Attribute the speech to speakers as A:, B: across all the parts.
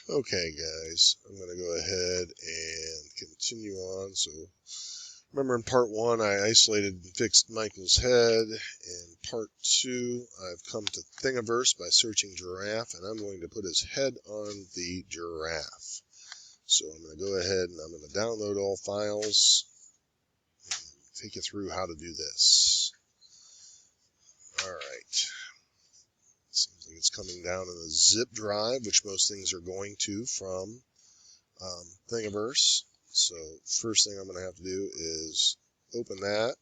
A: Okay, guys, I'm going to go ahead and continue on. So, remember in part 1, I isolated and fixed Michael's head. In part 2, I've come to Thingiverse by searching giraffe, and I'm going to put his head on the giraffe. So, I'm going to go ahead and I'm going to download all files and take you through how to do this. All right. Seems like it's coming down in a zip drive, which most things are going to from Thingiverse. So first thing I'm going to have to do is open that,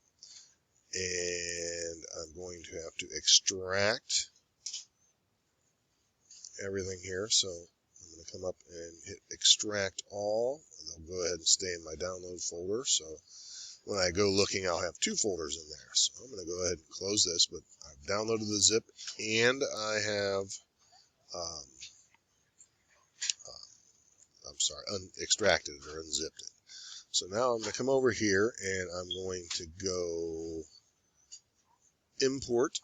A: and I'm going to have to extract everything here. So I'm going to come up and hit extract all, and they'll go ahead and stay in my download folder. So when I go looking, I'll have 2 folders in there. So I'm going to go ahead and close this, but I've downloaded the zip, and I have extracted it or unzipped it. So now I'm going to come over here and I'm going to go import.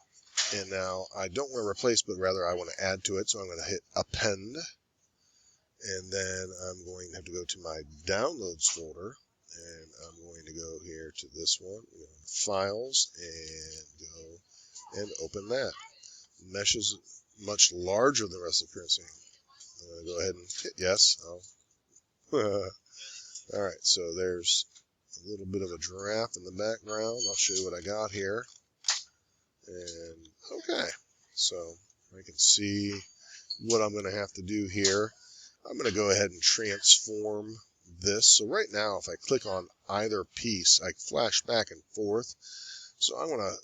A: And now I don't want to replace, but rather I want to add to it. So I'm going to hit append. And then I'm going to have to go to my downloads folder. And I'm going to go here to this one, files, and go and open that. Mesh is much larger than the rest of the currency. I'm going to go ahead and hit yes. All right, so there's a little bit of a giraffe in the background. I'll show you what I got here. And okay, so I can see what I'm going to have to do here. I'm going to go ahead and transform this. So right now, if I click on either piece, I flash back and forth. So I'm going to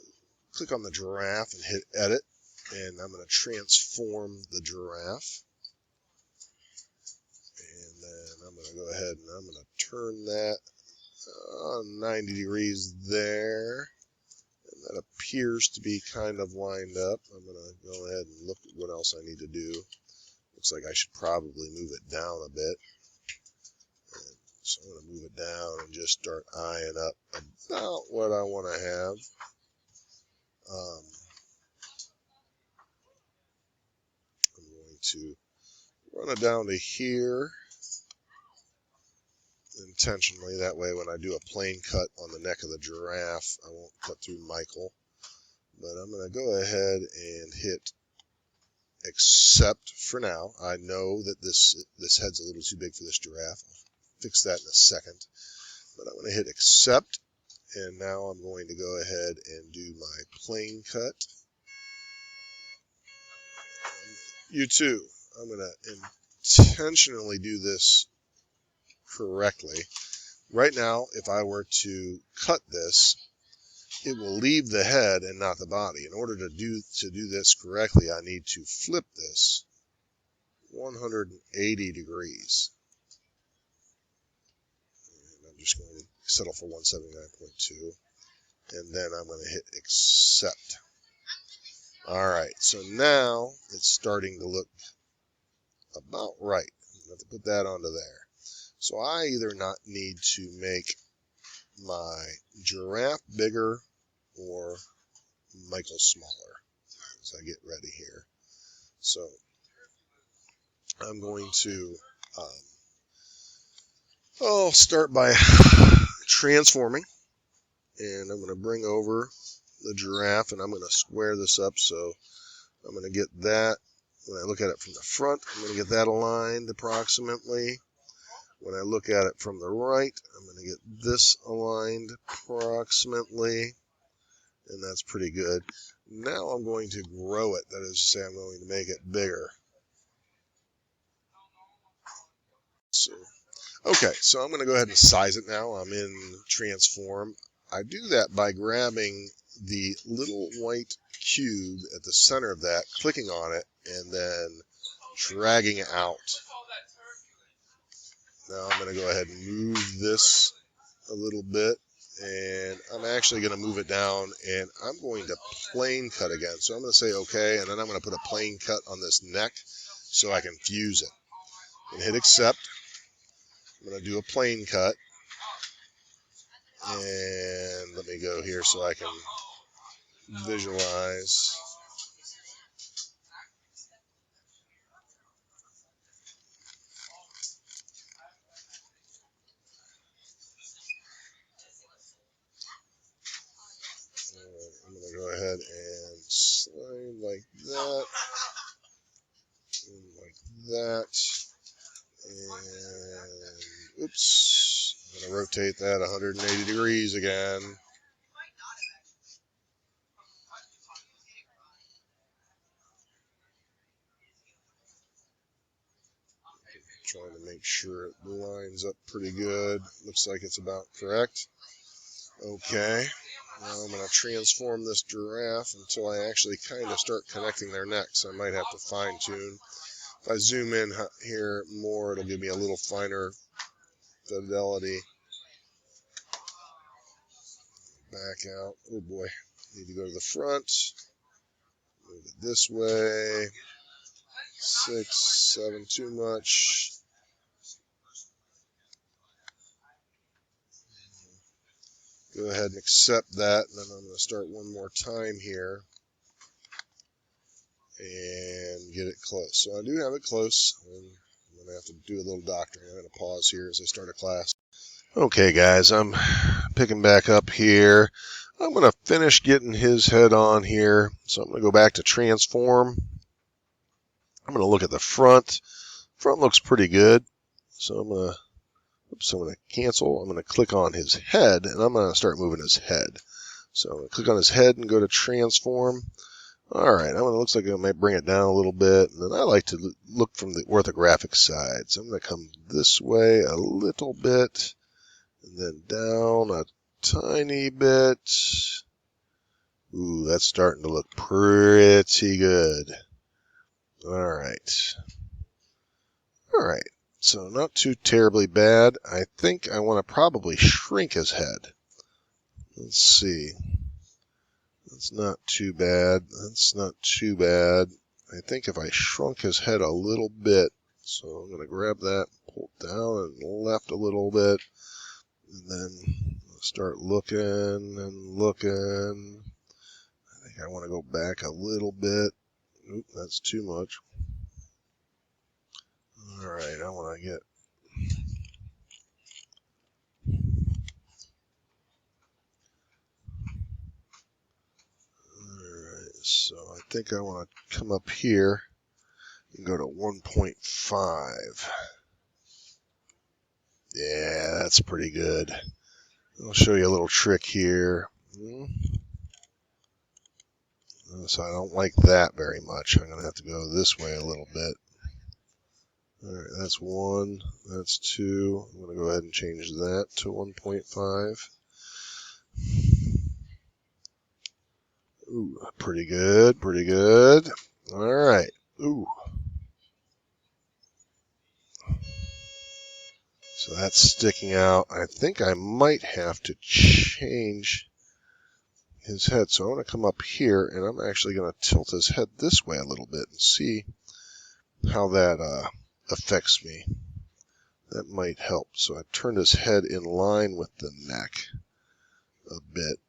A: click on the giraffe and hit edit, and I'm going to transform the giraffe. And then I'm going to go ahead and I'm going to turn that 90 degrees there. And that appears to be kind of lined up. I'm going to go ahead and look at what else I need to do. Looks like I should probably move it down a bit. And so I'm going to move it down and just start eyeing up about what I want to have. I'm going to run it down to here intentionally. That way when I do a plane cut on the neck of the giraffe, I won't cut through Michael. But I'm going to go ahead and hit accept for now. I know that this head's a little too big for this giraffe. I'll fix that in a second. But I'm going to hit accept, and now I'm going to go ahead and do my plane cut. You too. I'm going to intentionally do this correctly. Right now, if I were to cut this, it will leave the head and not the body. In order to do this correctly, I need to flip this 180 degrees. And I'm just going to settle for 179.2. And then I'm going to hit accept. All right, so now it's starting to look about right. I'm going to have to put that onto there. So I either not need to make my giraffe bigger or Michael smaller as I get ready here. So I'm going to I'll start by transforming, and I'm going to bring over the giraffe, and I'm going to square this up. So I'm going to get that. When I look at it from the front, I'm going to get that aligned approximately. When I look at it from the right, I'm going to get this aligned approximately, and that's pretty good. Now I'm going to grow it. That is to say, I'm going to make it bigger. So, okay, so I'm going to go ahead and size it now. I'm in transform. I do that by grabbing the little white cube at the center of that, clicking on it, and then dragging it out. Now I'm going to go ahead and move this a little bit, and I'm actually going to move it down, and I'm going to plane cut again. So I'm going to say okay, and then I'm going to put a plane cut on this neck so I can fuse it. And hit accept. I'm going to do a plane cut, and let me go here so I can visualize. that. And, oops, I'm going to rotate that 180 degrees again. Trying to make sure it lines up pretty good. Looks like it's about correct. Okay. Now I'm going to transform this giraffe until I actually kind of start connecting their necks. I might have to fine tune. If I zoom in here more, it'll give me a little finer fidelity. Back out. Oh boy. Need to go to the front. Move it this way. 6, 7, too much. Go ahead and accept that. And then I'm going to start one more time here. And get it close. So I do have it close. And I'm going to have to do a little doctoring. I'm going to pause here as I start a class. Okay, guys, I'm picking back up here. I'm going to finish getting his head on here. So I'm going to go back to transform. I'm going to look at the front. Front looks pretty good. So I'm going to cancel. I'm going to click on his head, and I'm going to start moving his head. So I'm going to click on his head and go to transform. All right, it looks like I might bring it down a little bit. And then I like to look from the orthographic side. So I'm going to come this way a little bit, and then down a tiny bit. Ooh, that's starting to look pretty good. All right. All right. So not too terribly bad. I think I want to probably shrink his head. Let's see. That's not too bad. That's not too bad. I think if I shrunk his head a little bit, so I'm going to grab that, pull it down and left a little bit, and then start looking and looking. I think I want to go back a little bit. Oop, that's too much. All right, I want to get... So I think I want to come up here and go to 1.5. Yeah, that's pretty good. I'll show you a little trick here. So I don't like that very much. I'm going to have to go this way a little bit. All right, that's 1. That's 2. I'm going to go ahead and change that to 1.5. Ooh, pretty good, pretty good. All right. Ooh. So that's sticking out. I think I might have to change his head. So I'm going to come up here, and I'm actually going to tilt his head this way a little bit and see how that affects me. That might help. So I turned his head in line with the neck a bit,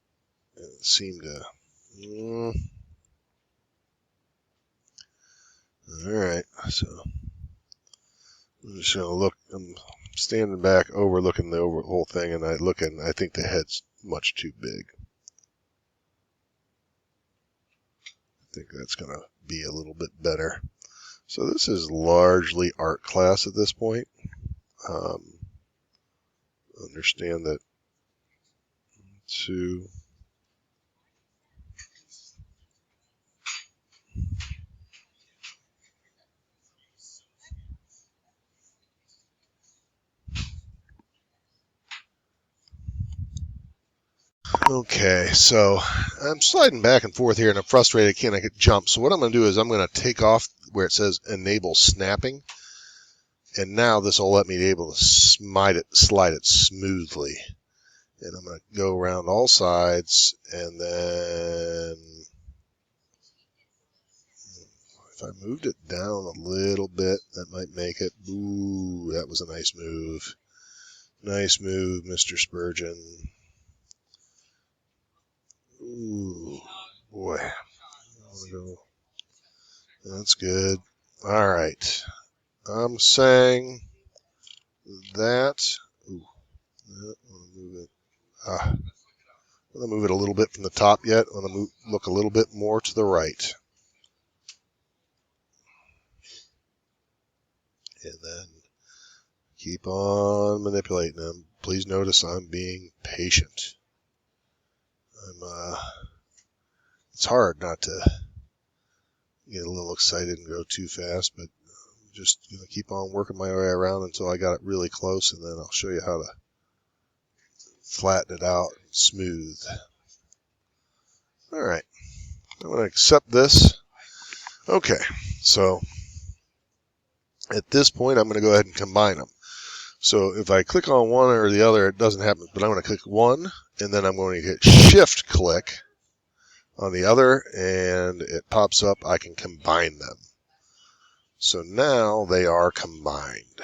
A: and it seemed to... All right, so I'm just going to look. I'm standing back overlooking the whole thing, and I look and I think the head's much too big. I think that's going to be a little bit better. So this is largely art class at this point. Understand that to Okay, so I'm sliding back and forth here, and I'm frustrated. I can't jump. So what I'm going to do is I'm going to take off where it says Enable Snapping, and now this will let me be able to slide it smoothly. And I'm going to go around all sides, and then if I moved it down a little bit, that might make it. Ooh, that was a nice move. Nice move, Mr. Spurgeon. Ooh, boy. That's good. All right. I'm saying that. Ooh, I'm going to move it a little bit from the top yet. I'm going to look a little bit more to the right. and then keep on manipulating them. Please notice I'm being patient. It's hard not to get a little excited and go too fast, but I'm just going to keep on working my way around until I got it really close, and then I'll show you how to flatten it out and smooth. All right, I'm going to accept this. Okay, so at this point, I'm going to go ahead and combine them. So if I click on one or the other, it doesn't happen, but I'm going to click one, and then I'm going to hit shift click on the other, and it pops up. I can combine them. So now they are combined.